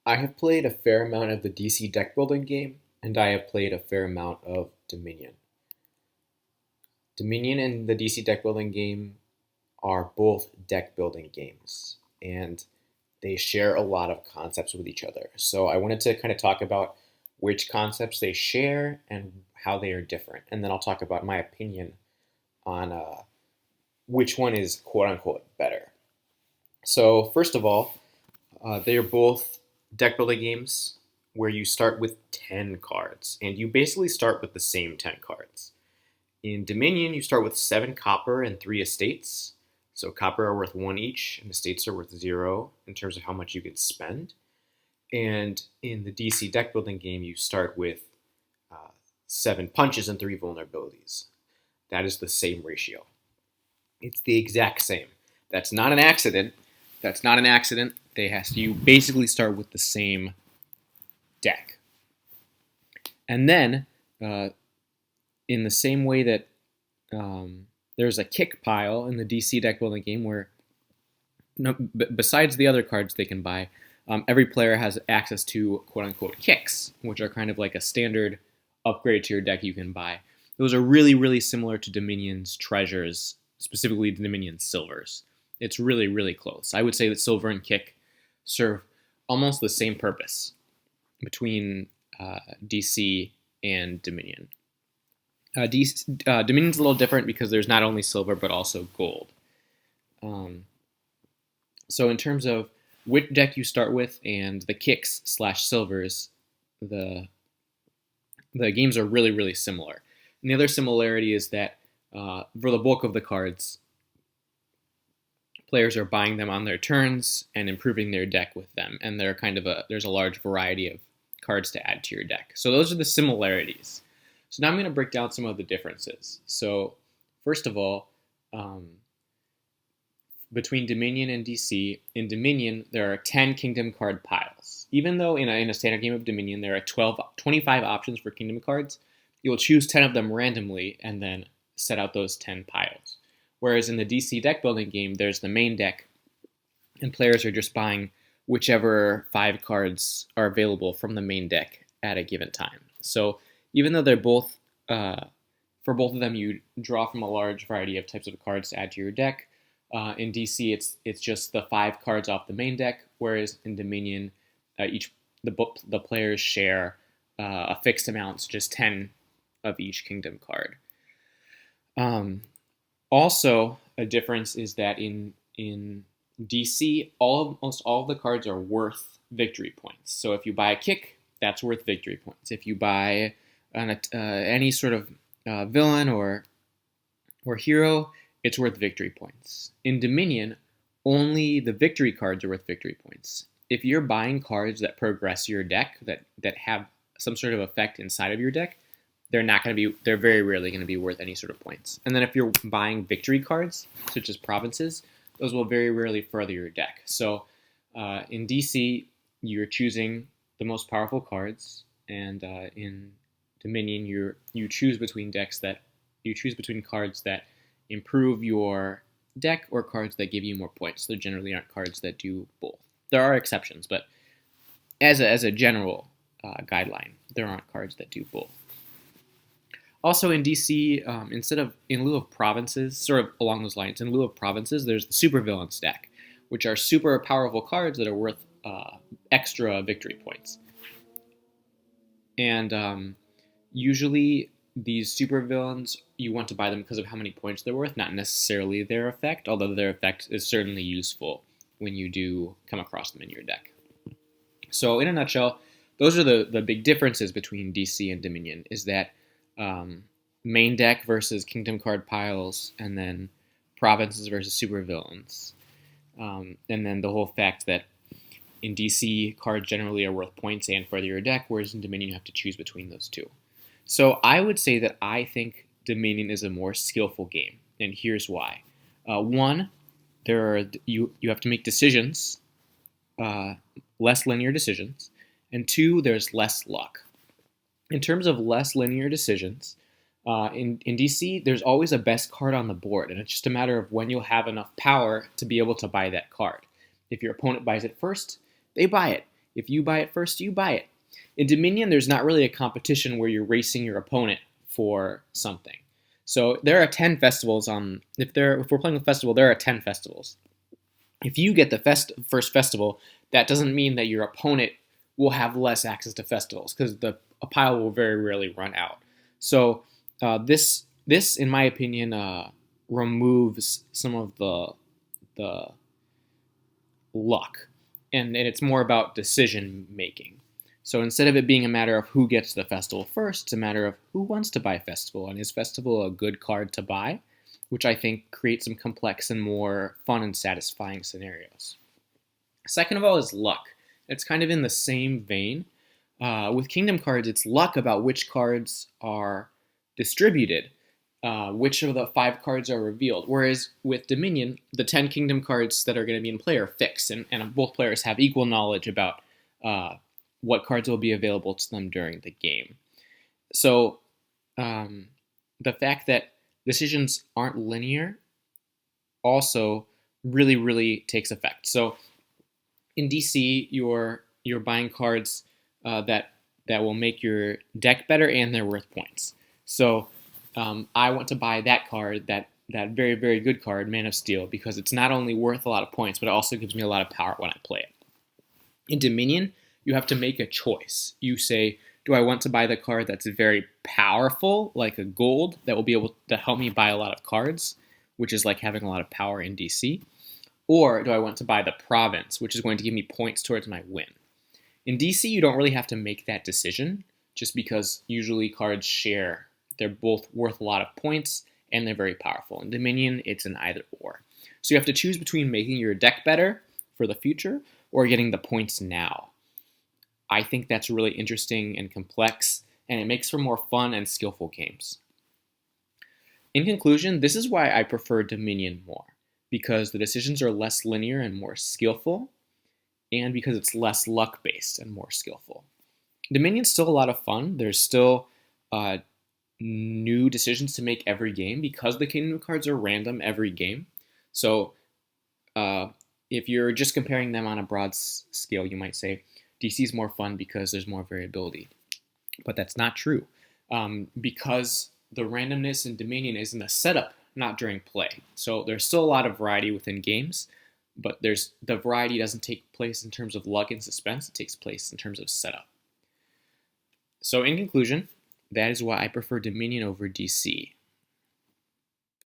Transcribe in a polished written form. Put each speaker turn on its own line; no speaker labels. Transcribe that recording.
I have played a fair amount of the DC deck building game, and I have played a fair amount of Dominion. Dominion and the DC deck building game are both deck building games, and they share a lot of concepts with each other. So I wanted to kind of talk about which concepts they share and how they are different, and then I'll talk about my opinion on which one is quote unquote better. So first of all, they are both deck building games where you start with 10 cards, and you basically start with the same 10 cards. In Dominion, you start with 7 copper and 3 estates. So copper are worth 1 each, and estates are worth 0 in terms of how much you can spend. And in the DC deck building game, you start with 7 punches and 3 vulnerabilities. That is the same ratio. It's the exact same. That's not an accident. That's not an accident. You basically start with the same deck. And then, in the same way that there's a kick pile in the DC deck building game where, besides the other cards they can buy, every player has access to quote unquote kicks, which are kind of like a standard upgrade to your deck you can buy. Those are really, really similar to Dominion's treasures, specifically Dominion's silvers. It's really, really close. I would say that silver and kick serve almost the same purpose between DC and Dominion. Dominion's a little different because there's not only silver but also gold. So in terms of which deck you start with and the kicks slash silvers, the games are really, really similar. And the other similarity is that for the bulk of the cards, players are buying them on their turns and improving their deck with them. And there's a large variety of cards to add to your deck. So those are the similarities. So now I'm going to break down some of the differences. So first of all, between Dominion and DC, in Dominion, there are 10 Kingdom card piles. Even though in a standard game of Dominion, there are 25 options for Kingdom cards, you'll choose 10 of them randomly and then set out those 10 piles. Whereas in the DC deck building game, there's the main deck, and players are just buying whichever 5 cards are available from the main deck at a given time. So even though they're both, for both of them, you draw from a large variety of types of cards to add to your deck. In DC, it's just the 5 cards off the main deck, whereas in Dominion, the players share a fixed amount, so just 10 of each Kingdom card. Also, a difference is that in DC, almost all of the cards are worth victory points. So if you buy a kick, that's worth victory points. If you buy any sort of villain or hero, it's worth victory points. In Dominion, only the victory cards are worth victory points. If you're buying cards that progress your deck, that have some sort of effect inside of your deck, they're very rarely going to be worth any sort of points. And then if you're buying victory cards, such as provinces, those will very rarely further your deck. So in DC, you're choosing the most powerful cards, and in Dominion, you choose between cards that improve your deck or cards that give you more points. There generally aren't cards that do both. There are exceptions, but as a general guideline, there aren't cards that do both. Also in DC, in lieu of provinces, sort of along those lines, in lieu of provinces, there's the supervillain stack, which are super powerful cards that are worth extra victory points. And usually these supervillains, you want to buy them because of how many points they're worth, not necessarily their effect, although their effect is certainly useful when you do come across them in your deck. So in a nutshell, those are the big differences between DC and Dominion, is that main deck versus Kingdom card piles, and then provinces versus supervillains. And then the whole fact that in DC, cards generally are worth points and further your deck, whereas in Dominion you have to choose between those two. So I would say that I think Dominion is a more skillful game, and here's why. One, you have to make decisions, less linear decisions, and 2, there's less luck. In terms of less linear decisions, in DC, there's always a best card on the board, and it's just a matter of when you'll have enough power to be able to buy that card. If your opponent buys it first, they buy it. If you buy it first, you buy it. In Dominion, there's not really a competition where you're racing your opponent for something. So there are 10 festivals on. If we're playing a festival, there are 10 festivals. If you get the first festival, that doesn't mean that your opponent will have less access to festivals because a pile will very rarely run out. So this, in my opinion, removes some of the luck, and it's more about decision making. So instead of it being a matter of who gets the festival first, it's a matter of who wants to buy festival, and is festival a good card to buy, which I think creates some complex and more fun and satisfying scenarios. Second of all is luck. It's kind of in the same vein. With Kingdom cards, it's luck about which cards are distributed, which of the 5 cards are revealed. Whereas with Dominion, the 10 Kingdom cards that are going to be in play are fixed, and both players have equal knowledge about what cards will be available to them during the game. So the fact that decisions aren't linear also really, really takes effect. So in DC, you're buying cards that will make your deck better, and they're worth points. So I want to buy that card, that very, very good card, Man of Steel, because it's not only worth a lot of points, but it also gives me a lot of power when I play it. In Dominion, you have to make a choice. You say, do I want to buy the card that's very powerful, like a gold, that will be able to help me buy a lot of cards, which is like having a lot of power in DC? Or do I want to buy the province, which is going to give me points towards my win? In DC, you don't really have to make that decision, just because usually cards share. They're both worth a lot of points, and they're very powerful. In Dominion, it's an either or. So you have to choose between making your deck better for the future or getting the points now. I think that's really interesting and complex, and it makes for more fun and skillful games. In conclusion, this is why I prefer Dominion more, because the decisions are less linear and more skillful, and because it's less luck-based and more skillful. Dominion's still a lot of fun. There's still new decisions to make every game because the Kingdom cards are random every game. So if you're just comparing them on a broad scale, you might say DC is more fun because there's more variability. But that's not true, because the randomness in Dominion is in the setup, not during play. So there's still a lot of variety within games, but the variety doesn't take place in terms of luck and suspense. It takes place in terms of setup. So in conclusion, that is why I prefer Dominion over DC.